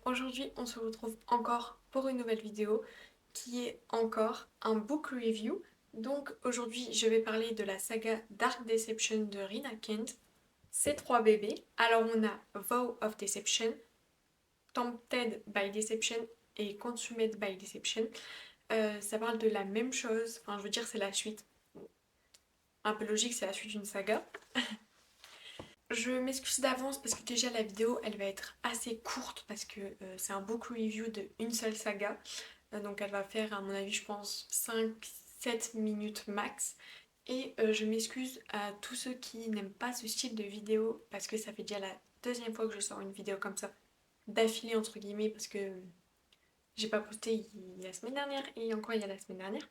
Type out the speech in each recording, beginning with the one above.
Aujourd'hui on se retrouve encore pour une nouvelle vidéo qui est encore un book review. Donc aujourd'hui je vais parler de la saga Dark Deception de Rina Kent. C'est trois bébés. Alors on a Vow of Deception, Tempted by Deception et Consumed by Deception. Ça parle de la même chose, enfin je veux dire c'est la suite. Un peu logique, c'est la suite d'une saga. Je m'excuse d'avance parce que déjà la vidéo elle va être assez courte parce que c'est un book review de une seule saga. Donc elle va faire à mon avis je pense 5-7 minutes max. Et je m'excuse à tous ceux qui n'aiment pas ce style de vidéo parce que ça fait déjà la deuxième fois que je sors une vidéo comme ça d'affilée entre guillemets parce que j'ai pas posté la semaine dernière et encore il y a la semaine dernière.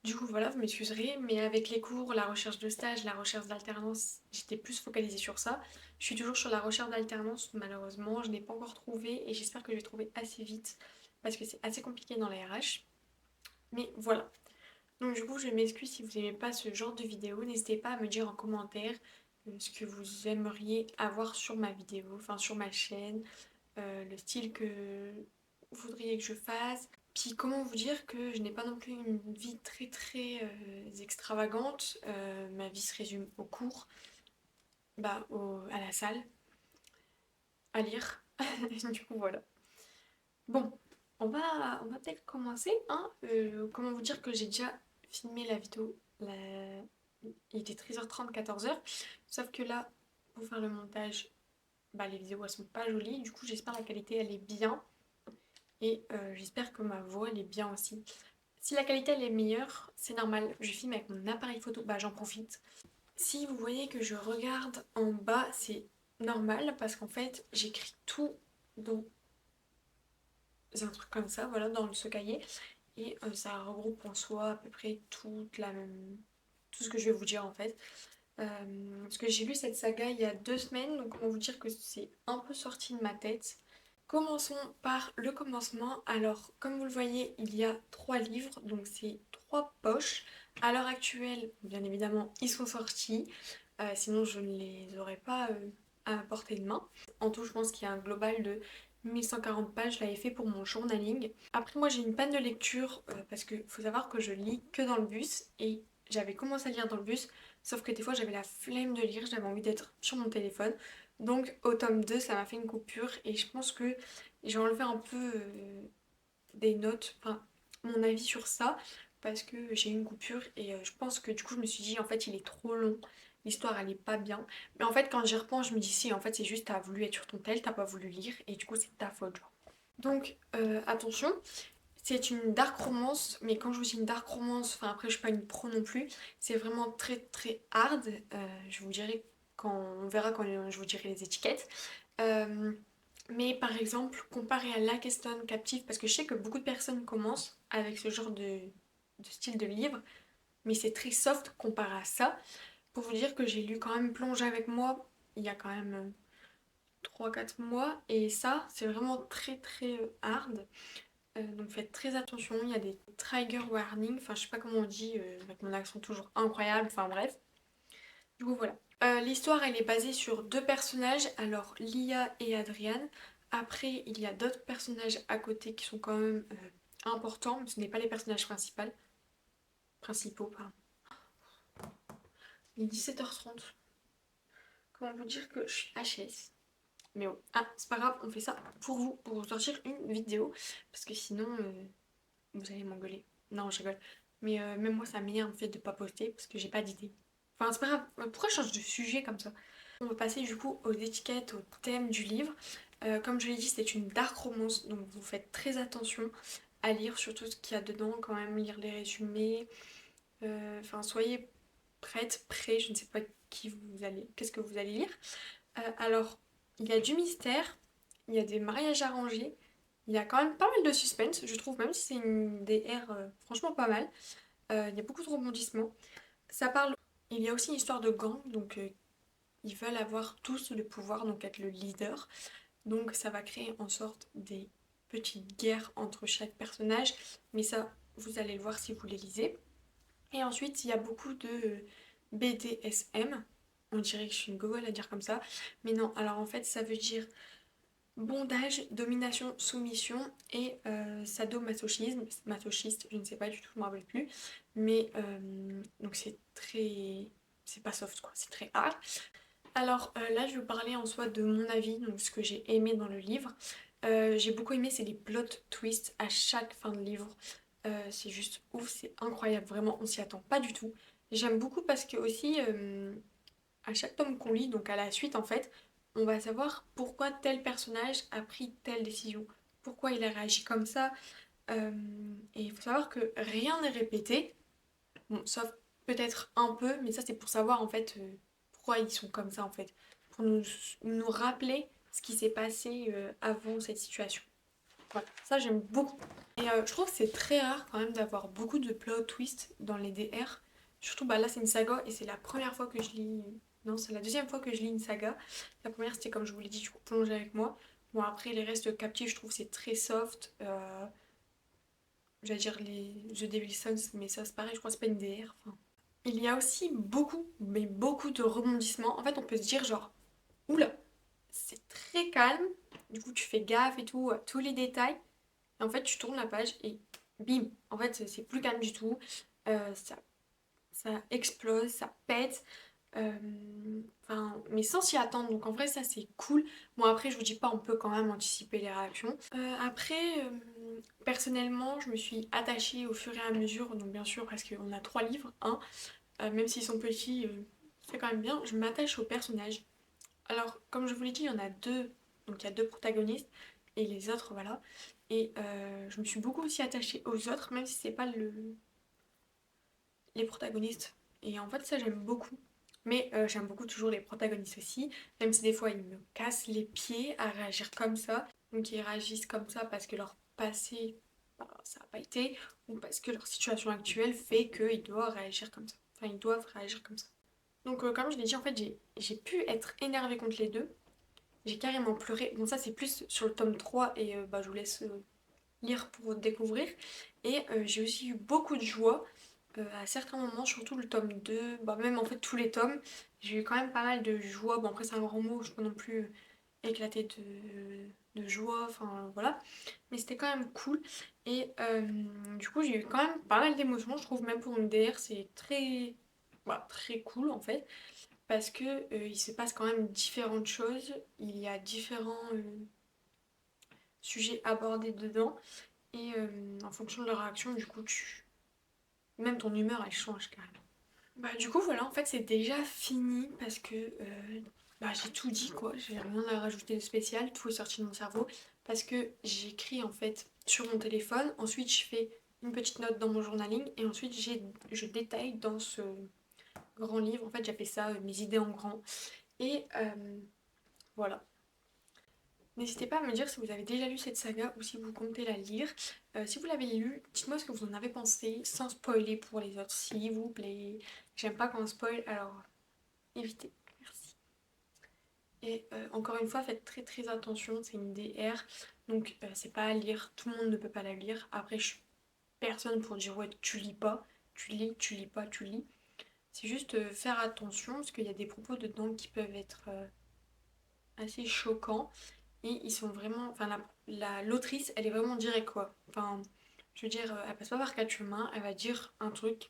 Du coup voilà, vous m'excuserez, mais avec les cours, la recherche de stage, la recherche d'alternance, j'étais plus focalisée sur ça. Je suis toujours sur la recherche d'alternance, malheureusement, je n'ai pas encore trouvé et j'espère que je vais trouver assez vite parce que c'est assez compliqué dans la RH. Mais voilà. Donc du coup, je m'excuse si vous n'aimez pas ce genre de vidéo. N'hésitez pas à me dire en commentaire ce que vous aimeriez avoir sur ma vidéo, enfin sur ma chaîne, le style que vous voudriez que je fasse. Puis comment vous dire que je n'ai pas non plus une vie très très extravagante. Ma vie se résume aux cours, à la salle, à lire. Du coup voilà. Bon, on va peut-être commencer, hein. Comment vous dire que j'ai déjà filmé la vidéo. Il était 13h30, 14h. Sauf que là, pour faire le montage, les vidéos elles sont pas jolies. Du coup j'espère la qualité elle est bien. Et j'espère que ma voix elle est bien aussi. Si la qualité elle est meilleure, c'est normal. Je filme avec mon appareil photo, j'en profite. Si vous voyez que je regarde en bas, c'est normal parce qu'en fait j'écris tout dans un truc comme ça, voilà, dans ce cahier. Et ça regroupe en soi à peu près tout ce que je vais vous dire en fait. Parce que j'ai lu cette saga il y a 2 semaines, donc comment vous dire que c'est un peu sorti de ma tête. Commençons par le commencement. Alors, comme vous le voyez, il y a 3 livres, donc c'est 3 poches. À l'heure actuelle, bien évidemment, ils sont sortis, sinon je ne les aurais pas à portée de main. En tout, je pense qu'il y a un global de 1140 pages, je l'avais fait pour mon journaling. Après, moi j'ai une panne de lecture parce qu'il faut savoir que je lis que dans le bus et j'avais commencé à lire dans le bus, sauf que des fois j'avais la flemme de lire, j'avais envie d'être sur mon téléphone. Donc au tome 2 ça m'a fait une coupure et je pense que j'ai enlevé un peu des notes, enfin mon avis sur ça, parce que j'ai eu une coupure et je pense que du coup je me suis dit en fait il est trop long, l'histoire elle est pas bien. Mais en fait quand j'y repense je me dis si en fait c'est juste t'as voulu être sur ton tel, t'as pas voulu lire et du coup c'est ta faute genre. Donc attention, c'est une dark romance, mais quand je vous dis une dark romance, enfin après je suis pas une pro non plus, c'est vraiment très très hard. Je vous dirai quand on verra quand je vous dirai les étiquettes. Euh, mais par exemple, comparé à Lakeston Captive, parce que je sais que beaucoup de personnes commencent avec ce genre de style de livre, mais c'est très soft comparé à ça. Pour vous dire que j'ai lu quand même Plonge avec moi il y a quand même 3-4 mois, et ça c'est vraiment très très hard. Donc faites très attention, il y a des trigger warnings, enfin je sais pas comment on dit, avec mon accent toujours incroyable, enfin bref. Du coup voilà. L'histoire elle est basée sur 2 personnages, alors Lia et Adrian. Après il y a d'autres personnages à côté qui sont quand même importants, mais ce n'est pas les personnages principaux, pardon. Il est 17h30. Comment vous dire que je suis HS. Mais bon, c'est pas grave, on fait ça pour vous sortir une vidéo, parce que sinon vous allez m'engueuler. Non, je rigole. Mais même moi, ça m'énerve en fait de pas poster parce que j'ai pas d'idée. Enfin, c'est pas grave. Pourquoi je change de sujet comme ça? On va passer du coup aux étiquettes, au thème du livre. Comme je l'ai dit, c'est une dark romance, donc vous faites très attention à lire surtout ce qu'il y a dedans, quand même lire les résumés. Enfin, soyez prête, prêt, je ne sais pas qu'est-ce que vous allez lire. Alors, il y a du mystère, il y a des mariages arrangés, il y a quand même pas mal de suspense, je trouve, même si c'est une DR franchement pas mal. Il y a beaucoup de rebondissements. Ça parle. Il y a aussi une histoire de gang, donc ils veulent avoir tous le pouvoir, donc être le leader. Donc ça va créer en sorte des petites guerres entre chaque personnage, mais ça, vous allez le voir si vous les lisez. Et ensuite, il y a beaucoup de BDSM. On dirait que je suis une gogole à dire comme ça. Mais non, alors en fait, ça veut dire bondage, domination, soumission et sadomasochisme, masochiste, je ne sais pas du tout, je ne me rappelle plus, mais donc c'est très, c'est pas soft quoi, c'est très hard. Alors là je vais vous parler en soi de mon avis, donc ce que j'ai aimé dans le livre. J'ai beaucoup aimé, c'est les plot twists à chaque fin de livre. C'est juste ouf, c'est incroyable, vraiment on s'y attend pas du tout. J'aime beaucoup parce que aussi à chaque tome qu'on lit, donc à la suite en fait, on va savoir pourquoi tel personnage a pris telle décision, pourquoi il a réagi comme ça. Euh, et il faut savoir que rien n'est répété, bon, sauf peut-être un peu, mais ça c'est pour savoir en fait pourquoi ils sont comme ça en fait, pour nous rappeler ce qui s'est passé avant cette situation. Voilà, ça j'aime beaucoup. Et je trouve que c'est très rare quand même d'avoir beaucoup de plot twists dans les DR. Surtout bah là c'est une saga et c'est la première fois que je lis. Non, c'est la deuxième fois que je lis une saga. La première c'était comme je vous l'ai dit, du coup plongée avec moi. Bon après les restes captifs je trouve c'est très soft. J'allais dire les The Devil Sons mais ça c'est pareil je crois que c'est pas une DR. Enfin, il y a aussi beaucoup, mais beaucoup de rebondissements. En fait, on peut se dire genre, oula, c'est très calme. Du coup, tu fais gaffe et tout, à tous les détails. Et en fait, tu tournes la page et bim, en fait, c'est plus calme du tout. Ça explose, ça pète. Enfin, mais sans s'y attendre. Donc en vrai, ça c'est cool. Bon, après, je vous dis pas, on peut quand même anticiper les réactions. Après, personnellement, je me suis attachée au fur et à mesure. Donc bien sûr, parce qu'on a 3 livres, hein. Même s'ils sont petits, c'est quand même bien. Je m'attache aux personnages. Alors, comme je vous l'ai dit, il y en a deux. Donc, il y a deux protagonistes. Et les autres, voilà. Et je me suis beaucoup aussi attachée aux autres, même si c'est pas les protagonistes. Et en fait, ça, j'aime beaucoup. Mais j'aime beaucoup toujours les protagonistes aussi. Même si des fois, ils me cassent les pieds à réagir comme ça. Donc, ils réagissent comme ça parce que leur passé, bah, ça n'a pas été. Ou parce que leur situation actuelle fait qu'ils doivent réagir comme ça. Enfin, ils doivent réagir comme ça. Donc, comme je l'ai dit, en fait, j'ai pu être énervée contre les deux. J'ai carrément pleuré. Bon, ça, c'est plus sur le tome 3 et bah, je vous laisse lire pour découvrir. Et j'ai aussi eu beaucoup de joie à certains moments, surtout le tome 2 bah, même en fait tous les tomes. J'ai eu quand même pas mal de joie. Bon, après, c'est un grand mot, je peux non plus éclater de joie, enfin voilà. Mais c'était quand même cool. Et du coup, j'ai eu quand même pas mal d'émotions, je trouve, même pour une DR, c'est très, bah, très cool en fait parce que il se passe quand même différentes choses, il y a différents sujets abordés dedans et en fonction de leur réaction, du coup, même ton humeur elle change carrément. Bah du coup voilà, en fait c'est déjà fini parce que bah, j'ai tout dit quoi, j'ai rien à rajouter de spécial, tout est sorti de mon cerveau parce que j'écris en fait sur mon téléphone, ensuite je fais une petite note dans mon journaling et ensuite je détaille dans ce grand livre, en fait j'appelle ça mes idées en grand et voilà. N'hésitez pas à me dire si vous avez déjà lu cette saga ou si vous comptez la lire. Si vous l'avez lu, dites-moi ce que vous en avez pensé, sans spoiler pour les autres, s'il vous plaît. J'aime pas quand on spoil, alors évitez. Merci. Et encore une fois, faites très très attention, c'est une DR, donc c'est pas à lire, tout le monde ne peut pas la lire. Après, je suis personne pour dire ouais, tu lis pas, tu lis, tu lis pas, tu lis. C'est juste faire attention parce qu'il y a des propos dedans qui peuvent être assez choquants. Et ils sont vraiment. Enfin, l'autrice, elle est vraiment directe, quoi. Enfin, je veux dire, elle passe pas par quatre chemins, elle va dire un truc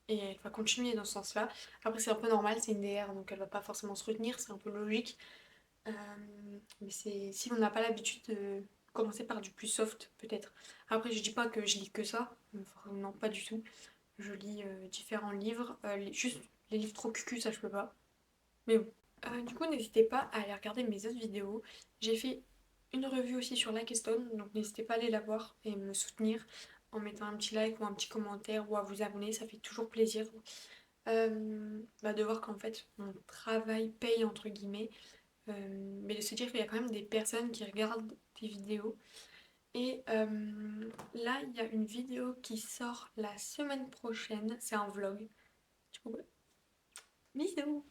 et elle va continuer dans ce sens-là. Après, c'est un peu normal, c'est une DR, donc elle va pas forcément se retenir, c'est un peu logique. Euh, mais c'est si on n'a pas l'habitude de commencer par du plus soft, peut-être. Après, je dis pas que je lis que ça, enfin, non, pas du tout. Je lis différents livres, juste les livres trop cucu, ça je peux pas. Mais bon. Du coup, n'hésitez pas à aller regarder mes autres vidéos. J'ai fait une revue aussi sur Like a Stone, donc n'hésitez pas à aller la voir et me soutenir en mettant un petit like ou un petit commentaire ou à vous abonner, ça fait toujours plaisir bah, de voir qu'en fait mon travail paye entre guillemets, mais de se dire qu'il y a quand même des personnes qui regardent tes vidéos. Et là, il y a une vidéo qui sort la semaine prochaine, c'est un vlog. Du coup, voilà. Bisous!